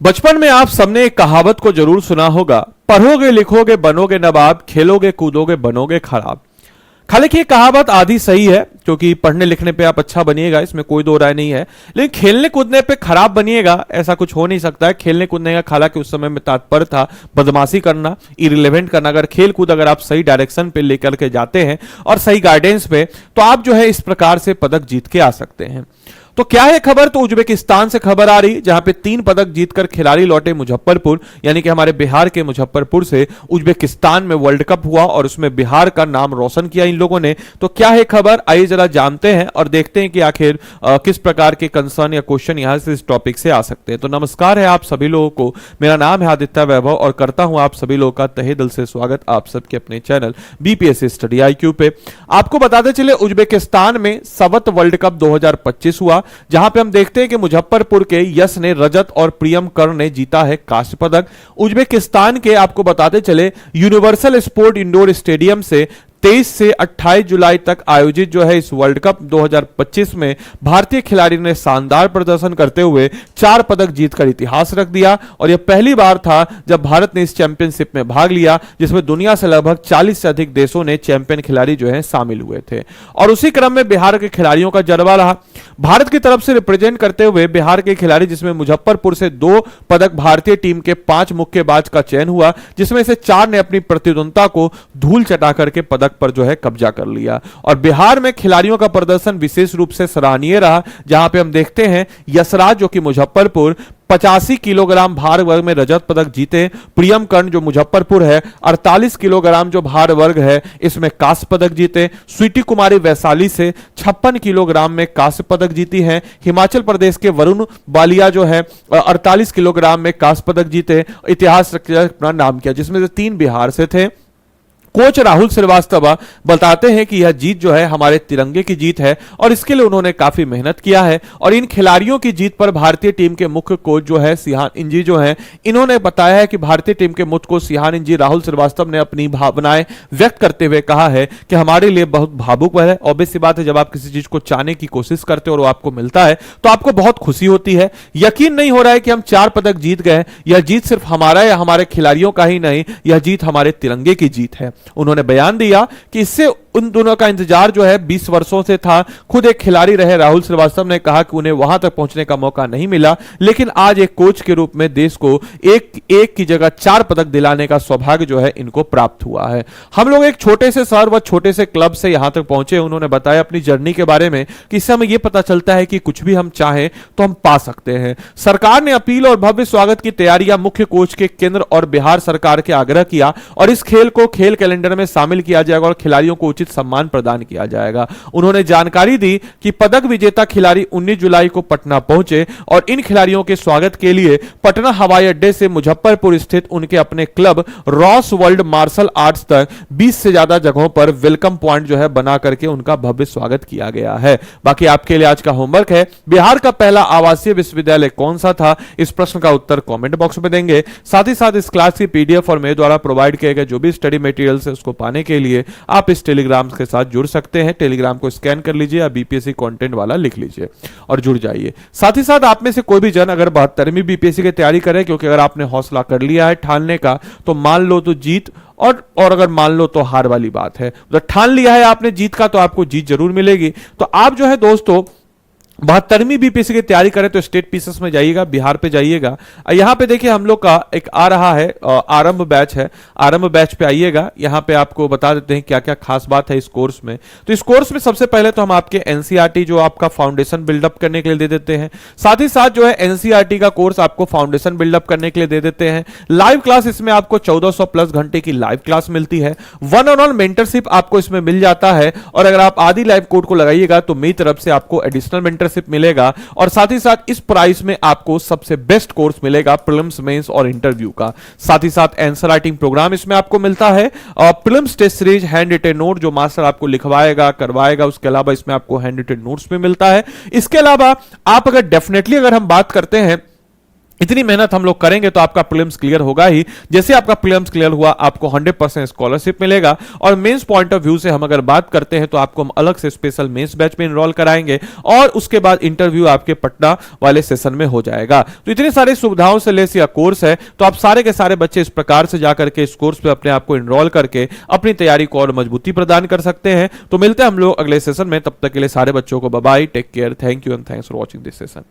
बचपन में आप सबने एक कहावत को जरूर सुना होगा, पढ़ोगे लिखोगे बनोगे नवाब, खेलोगे कूदोगे बनोगे खराब। हालांकि ये कहावत आधी सही है, क्योंकि पढ़ने लिखने पे आप अच्छा बनिएगा, इसमें कोई दो राय नहीं है। लेकिन खेलने कूदने पे खराब बनिएगा, ऐसा कुछ हो नहीं सकता है। खेलने कूदने का हालांकि उस समय में तात्पर्य था बदमाशी करना, इरिलेवेंट करना। अगर खेल कूद अगर आप सही डायरेक्शन पे लेकर के जाते हैं और सही गाइडेंस पे, तो आप जो है इस प्रकार से पदक जीत के आ सकते हैं। तो क्या है खबर? तो उज्बेकिस्तान से खबर आ रही, जहां पे 3 पदक जीतकर खिलाड़ी लौटे मुजफ्फरपुर, यानी कि हमारे बिहार के मुजफ्फरपुर से उज्बेकिस्तान में वर्ल्ड कप हुआ और उसमें बिहार का नाम रोशन किया इन लोगों ने। तो क्या है खबर, आइए जरा जानते हैं और देखते हैं कि आखिर किस प्रकार के कंसर्न या क्वेश्चन यहां से इस टॉपिक से आ सकते हैं। तो नमस्कार है आप सभी लोगों को, मेरा नाम है आदित्य वैभव और करता हूं आप सभी लोगों का तहे दिल से स्वागत आप सबके अपने चैनल बीपीएससी स्टडी IQ पे। आपको बताते चले, उज्बेकिस्तान में सवत वर्ल्ड कप 2025 हुआ, जहां पे हम देखते हैं कि मुजफ्फरपुर के यश ने रजत और प्रियम कर्ण ने जीता है कांस्य पदक। उज्बेकिस्तान के आपको बताते चले, यूनिवर्सल स्पोर्ट इंडोर स्टेडियम से 23 से 28 जुलाई तक आयोजित जो है इस वर्ल्ड कप 2025 में भारतीय खिलाड़ी ने शानदार प्रदर्शन करते हुए 4 पदक जीतकर इतिहास रख दिया। और यह पहली बार था जब भारत ने इस चैंपियनशिप में भाग लिया, जिसमें दुनिया से लगभग 40 से अधिक देशों ने चैंपियन खिलाड़ी जो है शामिल हुए थे। और उसी क्रम में बिहार के खिलाड़ियों का जलवा रहा। भारत की तरफ से रिप्रेजेंट करते हुए बिहार के खिलाड़ी, जिसमें मुजफ्फरपुर से 2 पदक भारतीय टीम के 5 मुक्केबाज का चयन हुआ, जिसमें से 4 ने अपनी प्रतिद्वंदता को धूल चटा करके पदक पर जो है कब्जा कर लिया। और बिहार में खिलाड़ियों का प्रदर्शन विशेष रूप से सराहनीय रहा, जहां पे हम देखते हैं यशराज जो कि मुजफ्फरपुर 85 किलोग्राम भार वर्ग में रजत पदक जीते। प्रियम कर्ण जो मुजफ्फरपुर है 48 किलोग्राम जो भार वर्ग है इसमें कांस्य पदक जीते। स्वीटी कुमारी वैशाली से 56 किलोग्राम में कांस्य पदक जीती हैं। हिमाचल प्रदेश के वरुण बालिया जो है 48 किलोग्राम में कांस्य पदक जीते, इतिहास अपना नाम किया, जिसमें से 3 बिहार से थे। कोच राहुल श्रीवास्तव बताते हैं कि यह जीत जो है हमारे तिरंगे की जीत है और इसके लिए उन्होंने काफी मेहनत किया है। और इन खिलाड़ियों की जीत पर भारतीय टीम के मुख्य कोच जो है सिहान इंजी जो है, इन्होंने बताया है कि भारतीय टीम के मुख्य कोच सिहान इंजी राहुल श्रीवास्तव ने अपनी भावनाएं व्यक्त करते हुए कहा है कि हमारे लिए बहुत भावुक है। ऑब्वियस सी बात है, जब आप किसी चीज को चाहने की कोशिश करते हो और वो आपको मिलता है तो आपको बहुत खुशी होती है। यकीन नहीं हो रहा है कि हम 4 पदक जीत गए। यह जीत सिर्फ हमारा या हमारे खिलाड़ियों का ही नहीं, यह जीत हमारे तिरंगे की जीत है। उन्होंने बयान दिया कि इससे उन दोनों का इंतजार जो है 20 वर्षों से था। खुद एक खिलाड़ी रहे राहुल श्रीवास्तव ने कहा कि उन्हें वहां तक पहुंचने का मौका नहीं मिला, लेकिन आज एक कोच के रूप में देश को एक की जगह 4 पदक दिलाने का सौभाग्य जो है इनको प्राप्त हुआ है। हम लोग एक छोटे से शहर व छोटे से क्लब से यहां तक पहुंचे। उन्होंने बताया अपनी जर्नी के बारे में कि इससे हमें यह पता चलता है कि कुछ भी हम चाहें तो हम पा सकते हैं। सरकार ने अपील और भव्य स्वागत की तैयारियां मुख्य कोच के केंद्र और बिहार सरकार के आग्रह किया और इस खेल को खेल कैलेंडर में शामिल किया जाएगा और खिलाड़ियों को उचित सम्मान प्रदान किया जाएगा। उन्होंने जानकारी दी कि पदक विजेता खिलाड़ी 19 जुलाई को पटना पहुंचे और इन खिलाड़ियों के स्वागत के लिए पटना हवाई अड्डे से मुजफ्फरपुर स्थित उनके अपने club Ross world martial arts तक 20 से ज्यादा जगहों पर वेलकम पॉइंट जो है बना करके उनका भव्य स्वागत किया गया है। बाकी आपके लिए आज का होमवर्क है, बिहार का पहला आवासीय विश्वविद्यालय कौन सा था? इस प्रश्न का उत्तर कमेंट बॉक्स में देंगे। साथ ही साथ इस क्लास की PDF और मेरे द्वारा प्रोवाइड किए गए जो भी स्टडी मटेरियल है उसको पाने के लिए आप इस टेलीग्राम के साथ जुड़ सकते हैं। टेलीग्राम को स्कैन कर लीजिए या बीपीएससी कंटेंट वाला लिख लीजिए और जुड़ जाइए। साथ ही साथ आप में से कोई भी जन अगर 72वीं बीपीएससी की तैयारी करे, क्योंकि अगर आपने हौसला कर लिया है ठानने का तो मान लो तो जीत, और अगर मान लो तो हार वाली बात है। तो ठान लिया है आपने जीत का तो आपको जीत जरूर मिलेगी। तो आप जो है दोस्तों 72वीं बीपीएससी की तैयारी करें तो स्टेट पीसेस में जाइएगा, बिहार पे जाइएगा। यहां पे देखिए हम लोग का एक आ रहा है आरंभ बैच है, आरंभ बैच पे आइएगा। यहां पे आपको बता देते हैं क्या क्या खास बात है इस कोर्स में। तो इस कोर्स में सबसे पहले तो हम आपके एनसीईआरटी जो आपका फाउंडेशन बिल्डअप करने के लिए दे देते हैं, साथ ही साथ जो है एनसीईआरटी का कोर्स आपको फाउंडेशन बिल्डअप करने के लिए दे देते हैं। लाइव क्लास इसमें आपको 1400 प्लस घंटे की लाइव क्लास मिलती है। 1-on-1 मेंटरशिप आपको इसमें मिल जाता है और अगर आप आदि लाइव कोड को लगाइएगा तो मेरी तरफ से आपको एडिशनल मेंटरशिप मिलेगा। और साथ ही साथ इस प्राइस में आपको सबसे बेस्ट कोर्स मिलेगा प्रीलिम्स, मेंस और इंटरव्यू का। साथ ही साथ आंसर राइटिंग प्रोग्राम इसमें आपको मिलता है और prelims test series hand written note जो मास्टर आपको लिखवाएगा करवाएगा। उसके अलावा इसमें आपको हैंड रिटन नोट्स भी मिलता है। इसके अलावा आप अगर डेफिनेटली अगर हम बात करते हैं इतनी मेहनत हम लोग करेंगे तो आपका प्रीलिम्स क्लियर होगा ही। जैसे आपका प्रीलिम्स क्लियर हुआ आपको 100% स्कॉलरशिप मिलेगा। और मेंस पॉइंट ऑफ व्यू से हम अगर बात करते हैं तो आपको हम अलग से स्पेशल मेंस बैच में इनरोल कराएंगे और उसके बाद इंटरव्यू आपके पटना वाले सेशन में हो जाएगा। तो इतनी सारी सुविधाओं से लेस या कोर्स है, तो आप सारे के सारे बच्चे इस प्रकार से जाकर के इस कोर्स पे अपने आप को इनरोल करके अपनी तैयारी को और मजबूती प्रदान कर सकते हैं। तो मिलते हैं हम लोग अगले सेशन में, तब तक के लिए सारे बच्चों को bye bye, take care, thank you and thanks for watching this session.